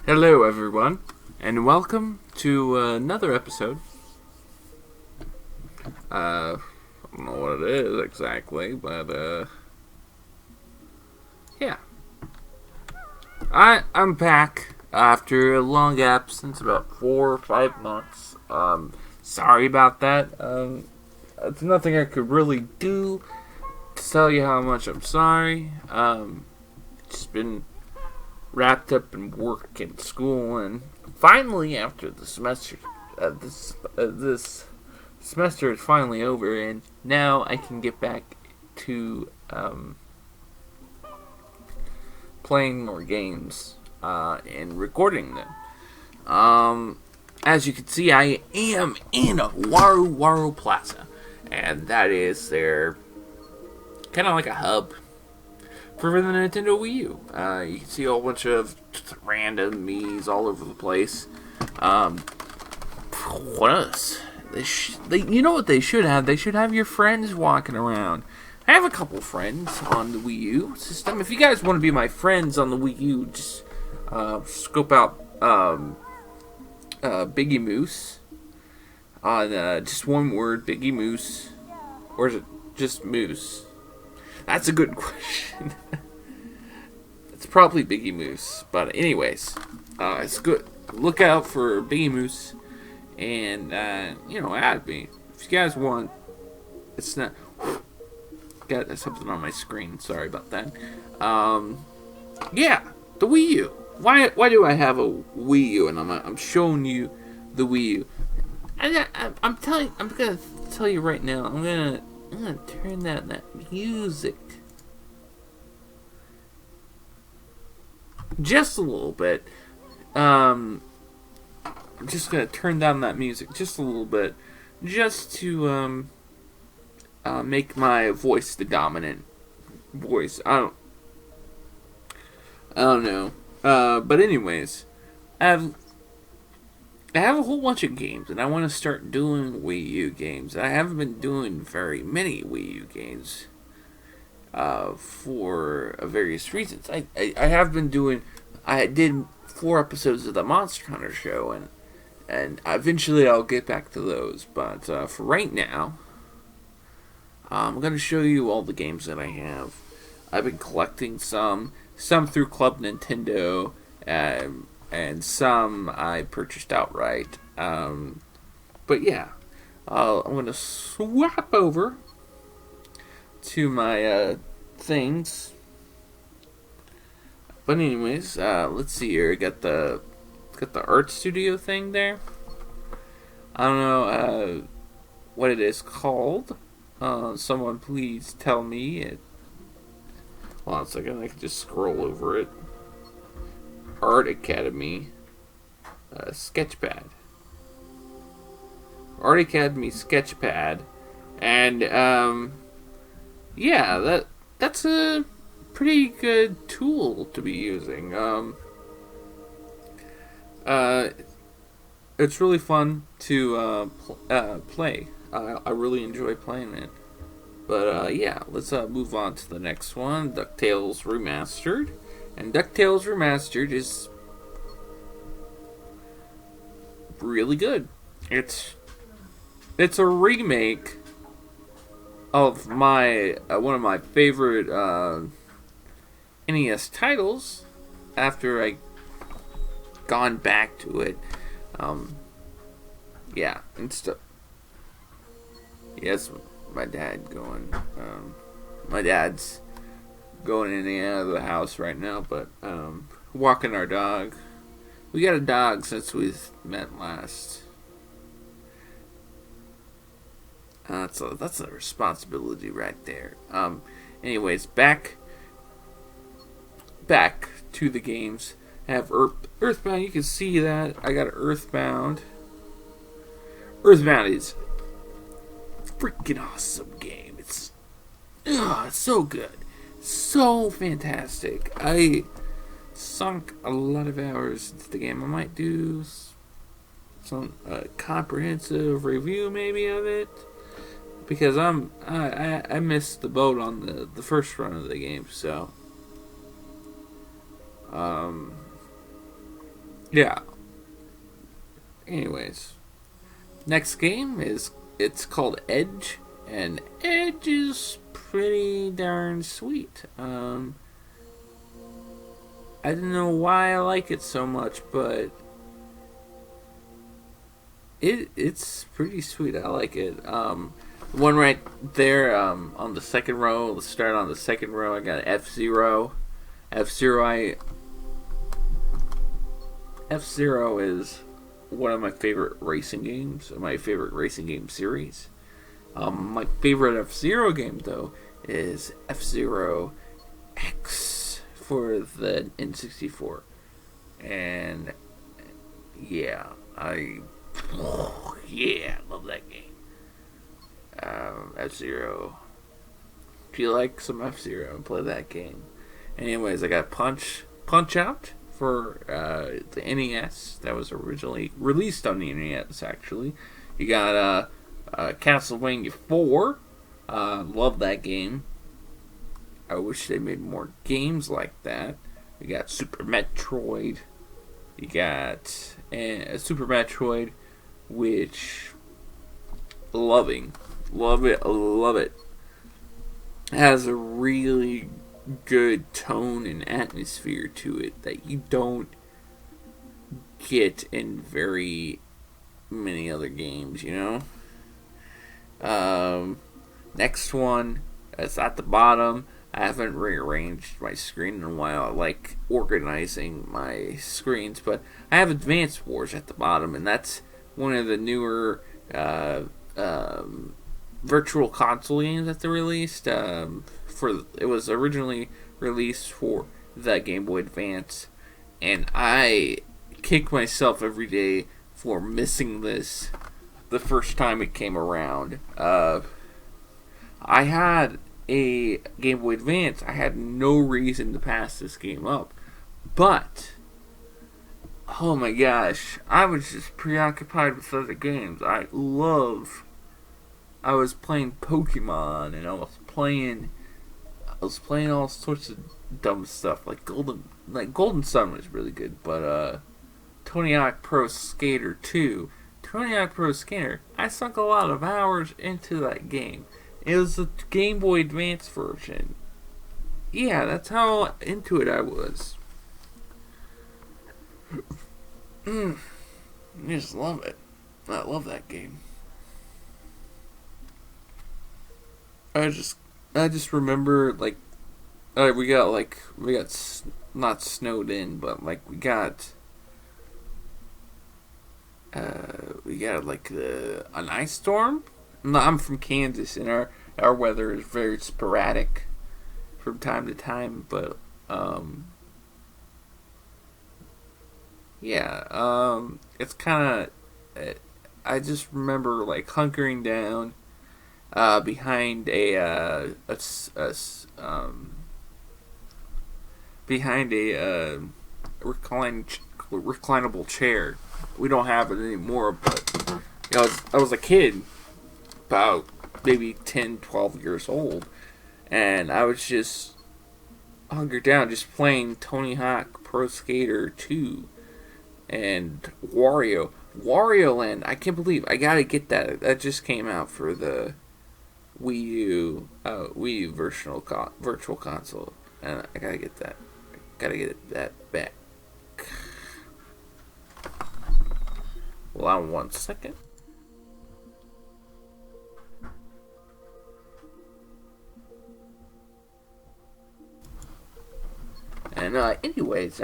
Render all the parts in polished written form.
Hello, everyone, and welcome to another episode. I don't know what it is exactly, but yeah, I'm back after a long absence, about 4 or 5 months. Sorry about that. It's nothing I could really do to tell you how much I'm sorry. Just been wrapped up in work and school, and finally, after the semester, this semester is finally over, and now I can get back to playing more games and recording them. As you can see, I am in Waru Waru Plaza, and that is their kind of like a hub for the Nintendo Wii U. You can see a whole bunch of random Miis all over the place. What else? You know what they should have? They should have your friends walking around. I have a couple friends on the Wii U system. If you guys want to be my friends on the Wii U, just scope out Biggie Moose on just one word, Biggie Moose. Or is it just Moose? That's a good question. It's probably Biggie Moose. But anyways, it's good. Look out for Biggie Moose. And, add me. If you guys want, it's not... Got something on my screen. Sorry about that. Yeah, the Wii U. Why do I have a Wii U? And I'm showing you the Wii U. And I'm gonna tell you right now. I'm gonna turn that music just a little bit. I'm just gonna turn down that music just a little bit, just to make my voice the dominant voice. I don't know. But anyways, I have a whole bunch of games, and I want to start doing Wii U games. I haven't been doing very many Wii U games for various reasons. I have been doing. I did 4 episodes of the Monster Hunter show, and eventually I'll get back to those. But for right now, I'm going to show you all the games that I have. I've been collecting some through Club Nintendo, and some I purchased outright. But yeah, I'm going to swap over to my things. But anyways, let's see here. I got the art studio thing there. I don't know what it is called. Someone please tell me. Hold on a second, I can just scroll over it. Art Academy Sketchpad. Art Academy Sketchpad. And yeah, that's a pretty good tool to be using. It's really fun to play. I really enjoy playing it. But yeah, let's move on to the next one, DuckTales Remastered. And DuckTales Remastered is really good. It's a remake of my one of my favorite NES titles. After I gone back to it, yeah, and stuff. Yes, my dad going. My dad's going in and out of the house right now, but walking our dog. We got a dog since we met last. That's a responsibility right there. Anyways, back to the games. I have Earthbound. You can see that I got Earthbound. Earthbound is a freaking awesome game. It's so good, so fantastic. I sunk a lot of hours into the game. I might do some comprehensive review maybe of it, because I missed the boat on the first run of the game. So Yeah. Anyways, next game it's called Edge, and Edge is pretty darn sweet. I don't know why I like it so much, but it's pretty sweet. I like it. One right there on the second row. Let's start on the second row. I got F-Zero. F-Zero. F-Zero is one of my favorite racing games. My favorite racing game series. My favorite F-Zero game though is F-Zero X for the N64, and yeah, yeah, love that game. F-Zero. If you like some F-Zero, play that game. Anyways, I got Punch Out for the NES. That was originally released on the NES, actually. You got Castlevania 4. Love that game. I wish they made more games like that. You got Super Metroid. You got Super Metroid, which love it. It has a really good tone and atmosphere to it that you don't get in very many other games, you know? Next one, it's at the bottom. I haven't rearranged my screen in a while. I like organizing my screens, but I have Advance Wars at the bottom, and that's one of the newer virtual console games that they released. It was originally released for the Game Boy Advance, and I kick myself every day for missing this the first time it came around. I had a Game Boy Advance. I had no reason to pass this game up, but oh my gosh, I was just preoccupied with other games. I was playing Pokemon, and I was playing all sorts of dumb stuff like Golden Sun was really good, but Tony Hawk Pro Skater 2. Tony Hawk Pro Skater, I sunk a lot of hours into that game. It was the Game Boy Advance version. Yeah, that's how into it I was. I just love it. I love that game. I just remember we got not snowed in, but we got an ice storm. No, I'm from Kansas, and our weather is very sporadic from time to time, but it's kind of. I just remember hunkering down behind a reclinable chair. We don't have it anymore, but I was a kid, about maybe 10, 12 years old, and I was just hunkered down, just playing Tony Hawk Pro Skater 2 and Wario Land. I can't believe I gotta get that. That just came out for the Wii U virtual console, and I gotta get that. Gotta get that back. Hold on 1 second. And anyways,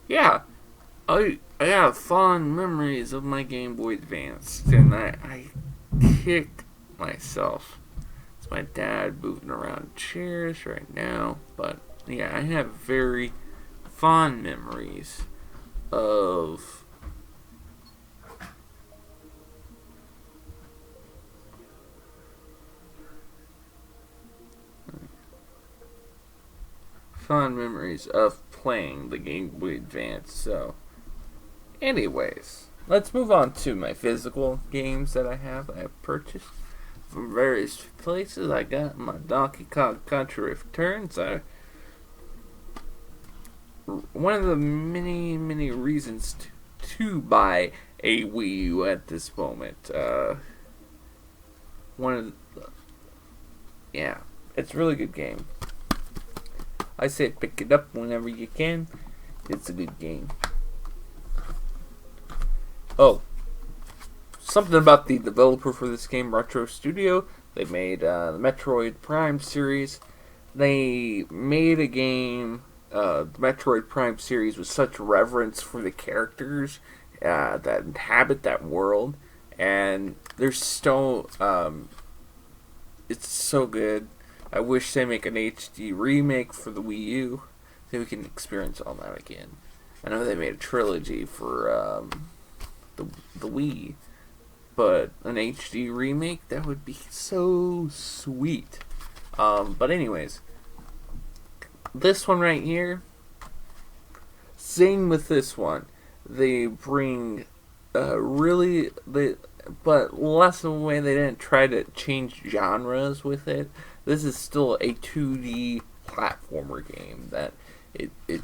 yeah, I have fond memories of my Game Boy Advance, and I kicked myself. It's my dad moving around chairs right now, but yeah, I have very fond memories of playing the Game Boy Advance. So, anyways, let's move on to my physical games that I have purchased from various places. I got my Donkey Kong Country Returns. one of the many reasons to buy a Wii U at this moment. One of the, yeah, it's a really good game. I say pick it up whenever you can. It's a good game. Oh, something about the developer for this game, Retro Studio. They made the Metroid Prime series. They made a game, the Metroid Prime series, with such reverence for the characters that inhabit that world, and they're so it's so good. I wish they make an HD remake for the Wii U so we can experience all that again. I know they made a trilogy for the Wii, but an HD remake, that would be so sweet. But anyways, this one right here, same with this one. They bring but less of a way. They didn't try to change genres with it. This is still a 2D platformer game that it's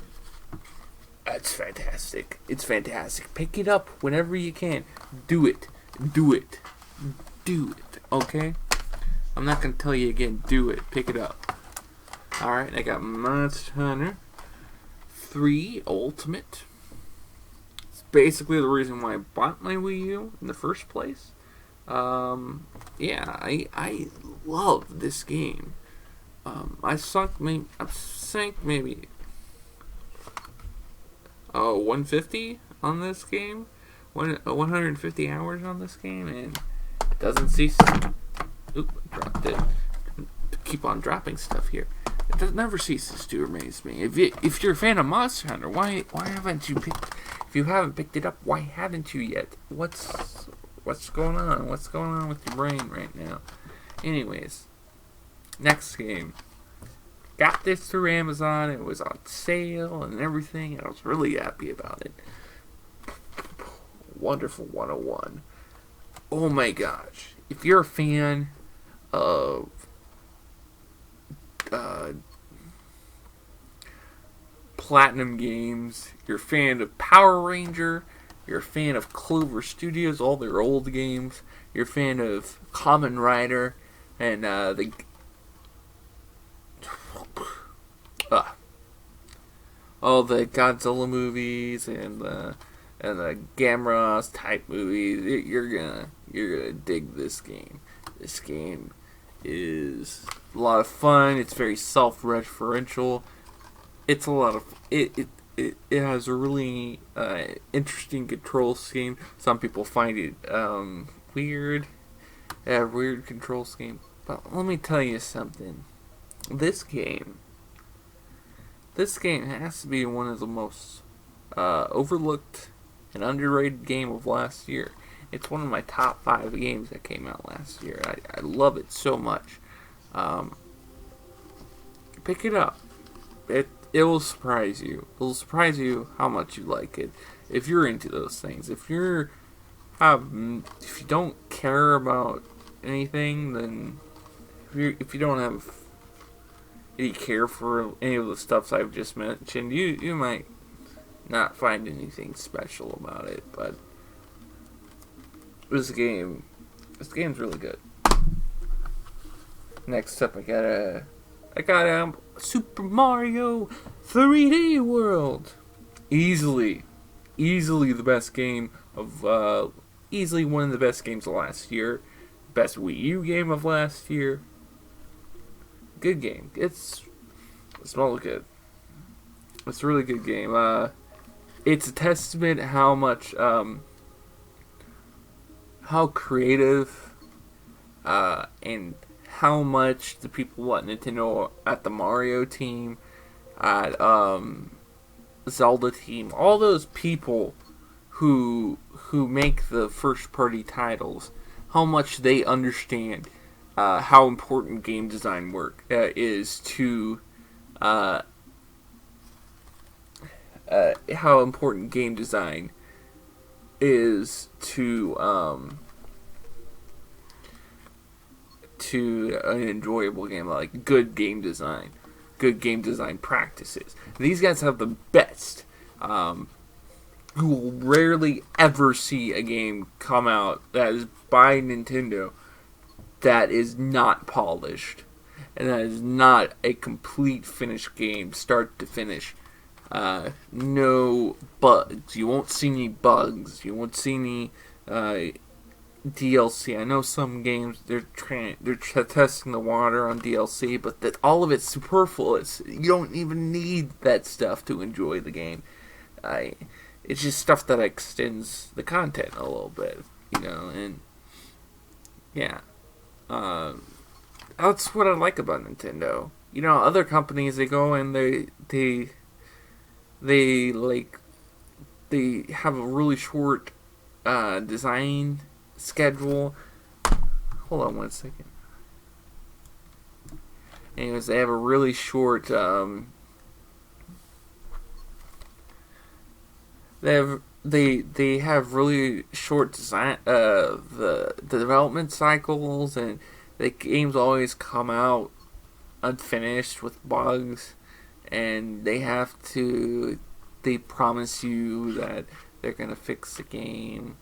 fantastic. It's fantastic. Pick it up whenever you can. Do it. Do it. Do it. Okay? I'm not going to tell you again. Do it. Pick it up. Alright, I got Monster Hunter 3 Ultimate. It's basically the reason why I bought my Wii U in the first place. Yeah, I love this game. I sank maybe 150 on this game, 150 hours on this game, and it doesn't cease. Oop, dropped it. Keep on dropping stuff here. It never ceases to amaze me. If you're a fan of Monster Hunter, why haven't you picked? If you haven't picked it up, why haven't you yet? What's going on? What's going on with your brain right now? Anyways, next game. Got this through Amazon. It was on sale and everything, and I was really happy about it. Wonderful 101. Oh my gosh. If you're a fan of Platinum Games, you're a fan of Power Ranger, you're a fan of Clover Studios, all their old games, you're a fan of Kamen Rider, and all the Godzilla movies and the Gamera type movies, you're gonna dig this game. This game is a lot of fun. It's very self-referential. It's a lot of it has a really interesting control scheme. Some people find it weird, weird control scheme. But let me tell you something. This game has to be one of the most overlooked and underrated game of last year. It's one of my top 5 games that came out last year. I love it so much. Pick it up. It will surprise you. It will surprise you how much you like it. If you're into those things. If you don't care about anything, then if you don't have any care for any of the stuff I've just mentioned, you might not find anything special about it. But this game's really good. Next up, I got Super Mario 3D World. Easily the best game of easily one of the best games of last year. Best Wii U game of last year. Good game. It's really good. It's a really good game. It's a testament how much how creative and how much the people at Nintendo, at the Mario team, at Zelda team, all those people who make the first party titles, how much they understand how important game design work is to how important game design is to an enjoyable game, like good game design practices. These guys have the best. You will rarely ever see a game come out that is by Nintendo that is not polished and that is not a complete finished game, start to finish. No bugs. You won't see any bugs. You won't see any DLC. I know some games they're testing the water on DLC, but that all of it's superfluous. You don't even need that stuff to enjoy the game. It's just stuff that extends the content a little bit, and yeah. That's what I like about Nintendo. Other companies, they go and they have a really short design schedule. Hold on one second. Anyways, they have a really short they have really short design the development cycles, and the games always come out unfinished with bugs, and they promise you that they're gonna fix the game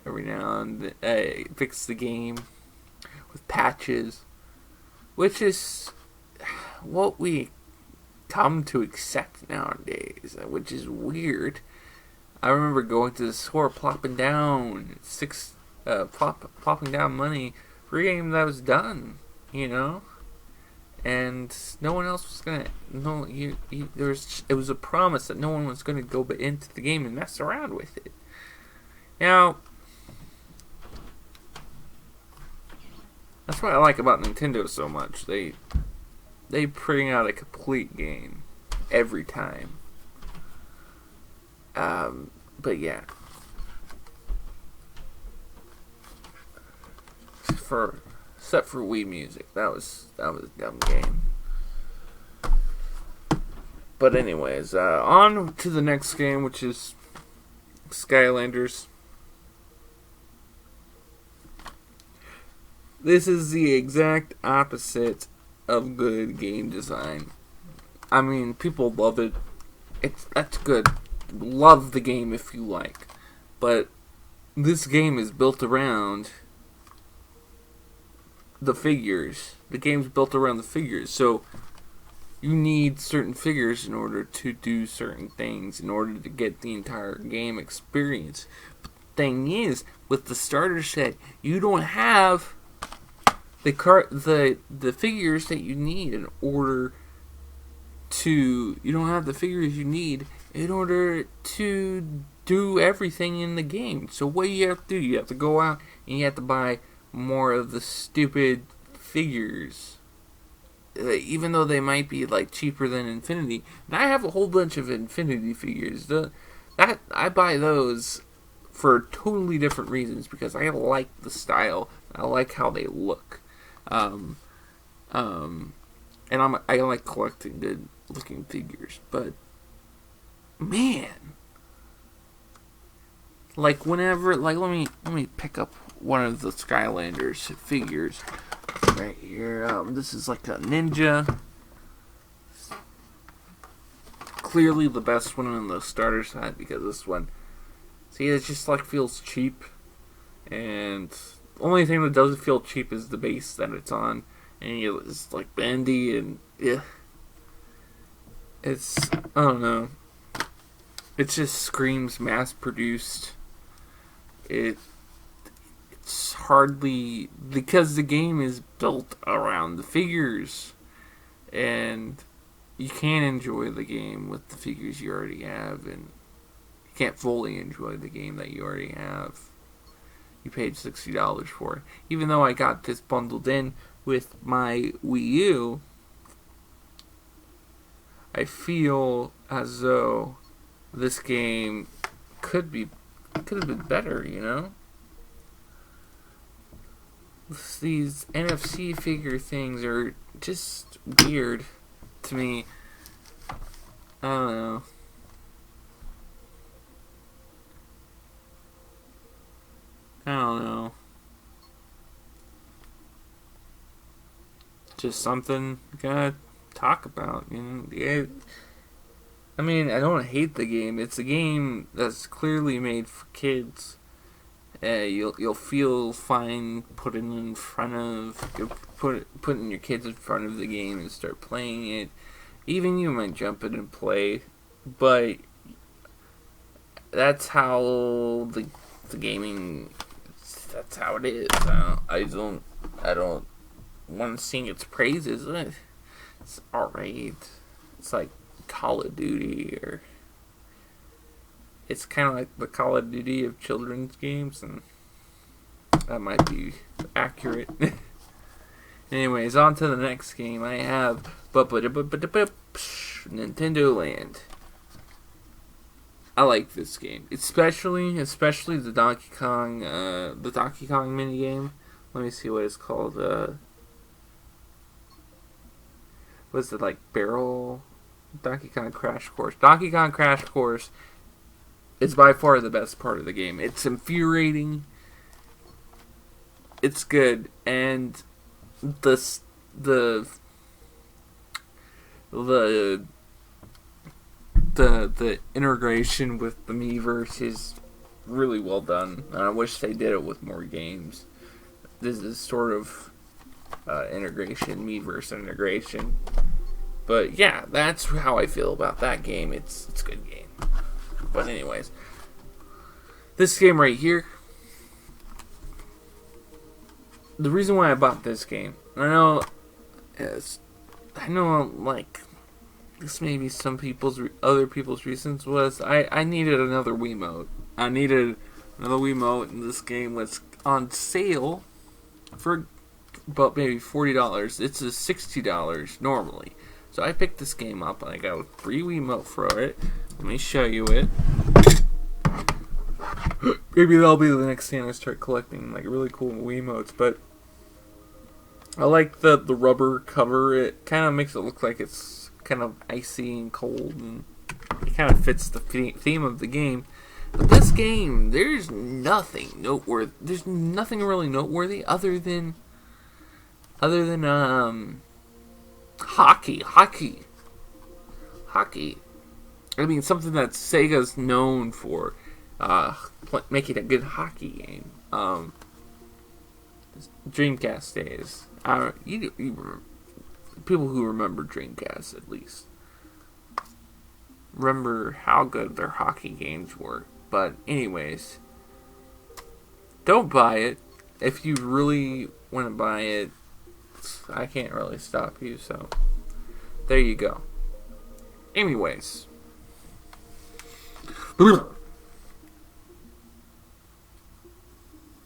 every now and then, fix the game with patches, which is what we come to accept nowadays, which is weird. I remember going to the store, plopping down money for a game that was done, and no one else was gonna. No, it was a promise that no one was gonna go into the game and mess around with it. Now, that's what I like about Nintendo so much. They bring out a complete game every time. But yeah, except for Wii Music, that was a dumb game. But anyways, on to the next game, which is Skylanders. This is the exact opposite of good game design. I mean, people love it. That's good. Love the game if you like. But this game is built around the figures. The game's built around the figures. So you need certain figures in order to do certain things, in order to get the entire game experience. But the thing is, with the starter set, you don't have the figures that you need in order to. You don't have the figures you need in order to do everything in the game. So what you have to do, you have to go out and you have to buy more of the stupid figures. Even though they might be cheaper than Infinity. And I have a whole bunch of Infinity figures. I buy those for totally different reasons, because I like the style. I like how they look. And I like collecting good looking figures. But man, whenever let me pick up one of the Skylanders figures right here. This is like a ninja. Clearly the best one in the starter set, because this one, see, it just feels cheap, and the only thing that doesn't feel cheap is the base that it's on, and it's bendy, and yeah, it's, I don't know. It just screams mass-produced. It's hardly, because the game is built around the figures, and you can't enjoy the game with the figures you already have, and you can't fully enjoy the game that you already have. You paid $60 for it. Even though I got this bundled in with my Wii U, I feel as though this game could have been better, These NFC figure things are just weird to me. I don't know. Just something you gotta talk about, Yeah. I mean, I don't hate the game. It's a game that's clearly made for kids. You'll feel fine putting your kids in front of the game and start playing it. Even you might jump in and play, but that's how the gaming. That's how it is. I don't want to sing its praises. It's alright. It's like Call of Duty, or it's kind of like the Call of Duty of children's games, and that might be accurate. Anyways, on to the next game. I have Nintendo Land. I like this game, especially the Donkey Kong mini game. Let me see what it's called. What's it, like, Barrel? Donkey Kong Crash Course. Donkey Kong Crash Course is by far the best part of the game. It's infuriating. It's good, and the integration with the Miiverse is really well done. And I wish they did it with more games. This is sort of Miiverse integration. But yeah, that's how I feel about that game. It's a good game. But anyways, this game right here. The reason why I bought this game, I know, like, this may be other people's reasons, was I needed another Wiimote. I needed another Wiimote, and this game was on sale for about maybe $40. It's $60 normally. So I picked this game up, and I got a free Wiimote for it. Let me show you it. Maybe that'll be the next thing I start collecting, like, really cool Wiimotes. But I like the rubber cover. It kind of makes it look like it's kind of icy and cold, and it kind of fits the theme of the game. But this game, there's nothing noteworthy. There's nothing really noteworthy other than hockey. I mean, something that Sega's known for, making a good hockey game. Dreamcast days. People who remember Dreamcast, at least, remember how good their hockey games were. But anyways, don't buy it. If you really want to buy it, I can't really stop you, so there you go. Anyways,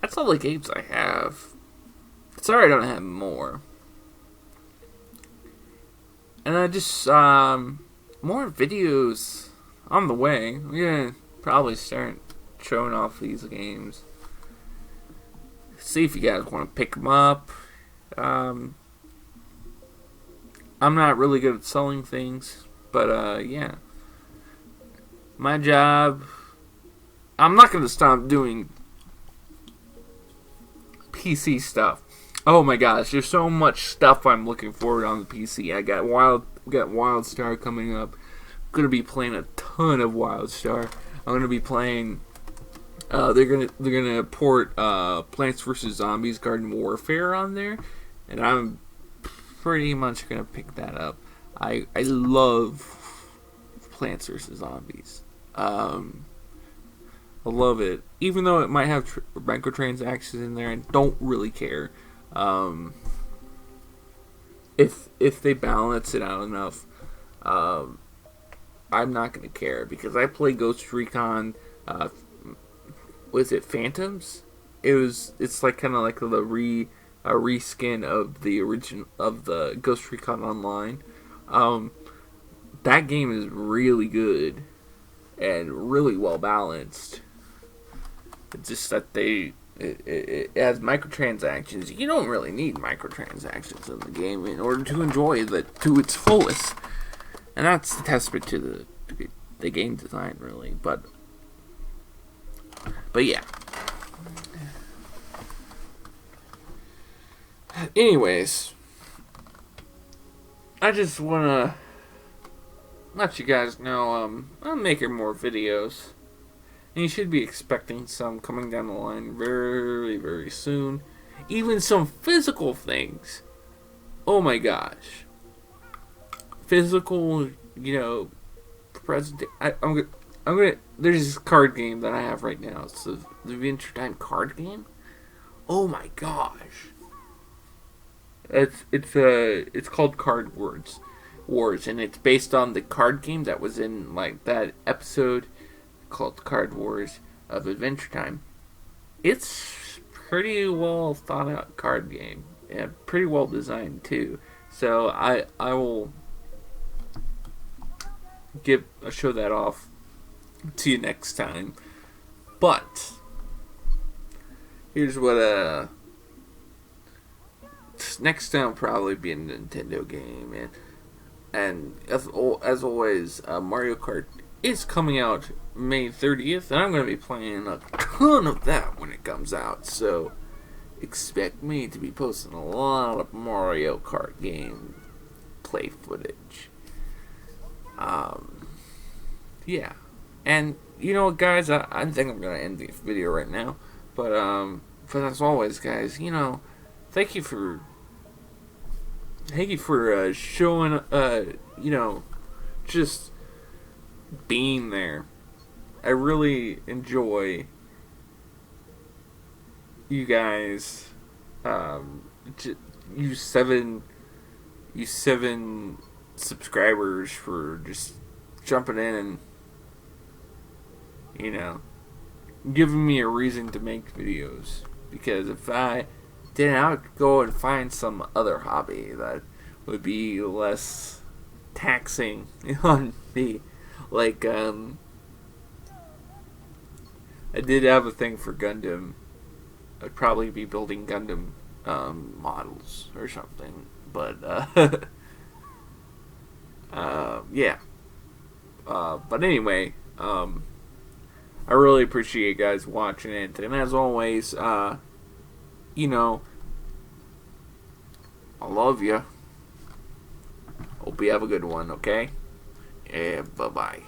that's all the games I have. Sorry I don't have more. And I just, more videos on the way. We're gonna probably start showing off these games. See if you guys want to pick them up. I'm not really good at selling things, but yeah. My job, I'm not going to stop doing PC stuff. Oh my gosh, there's so much stuff I'm looking forward on the PC. I got WildStar coming up. I'm going to be playing a ton of WildStar. I'm going to be playing they're gonna port Plants vs. Zombies Garden Warfare on there, and I'm pretty much gonna pick that up. I love Plants vs. Zombies. I love it, even though it might have microtransactions in there. I don't really care. If they balance it out enough, I'm not gonna care, because I play Ghost Recon. Was it Phantoms? It's like kind of like the reskin of the original of the Ghost Recon Online. That game is really good and really well balanced. It's just that it has microtransactions. You don't really need microtransactions in the game in order to enjoy it to its fullest, and that's a testament to the game design, really. But yeah. Anyways, I just want to let you guys know, I'm making more videos. And you should be expecting some coming down the line very, very soon. Even some physical things. Oh my gosh. Physical, present. I'm gonna. There's this card game that I have right now. It's the Adventure Time card game. Oh my gosh. It's called Card Wars, and it's based on the card game that was in like that episode called Card Wars of Adventure Time. It's pretty well thought out card game and pretty well designed too. So I will show that off to you next time. But here's what next time will probably be a Nintendo game, and as always, Mario Kart is coming out May 30th, and I'm going to be playing a ton of that when it comes out, so expect me to be posting a lot of Mario Kart game play footage. Yeah. And, you know what, guys, I think I'm going to end this video right now, but as always, guys, thank you for showing, just being there. I really enjoy you guys, you seven subscribers for just jumping in and, giving me a reason to make videos. Because if I didn't, I would go and find some other hobby that would be less taxing on me. Like, I did have a thing for Gundam. I'd probably be building Gundam models or something. But, yeah. But anyway, I really appreciate you guys watching it. And as always, I love you. Hope you have a good one, okay? Yeah, bye-bye.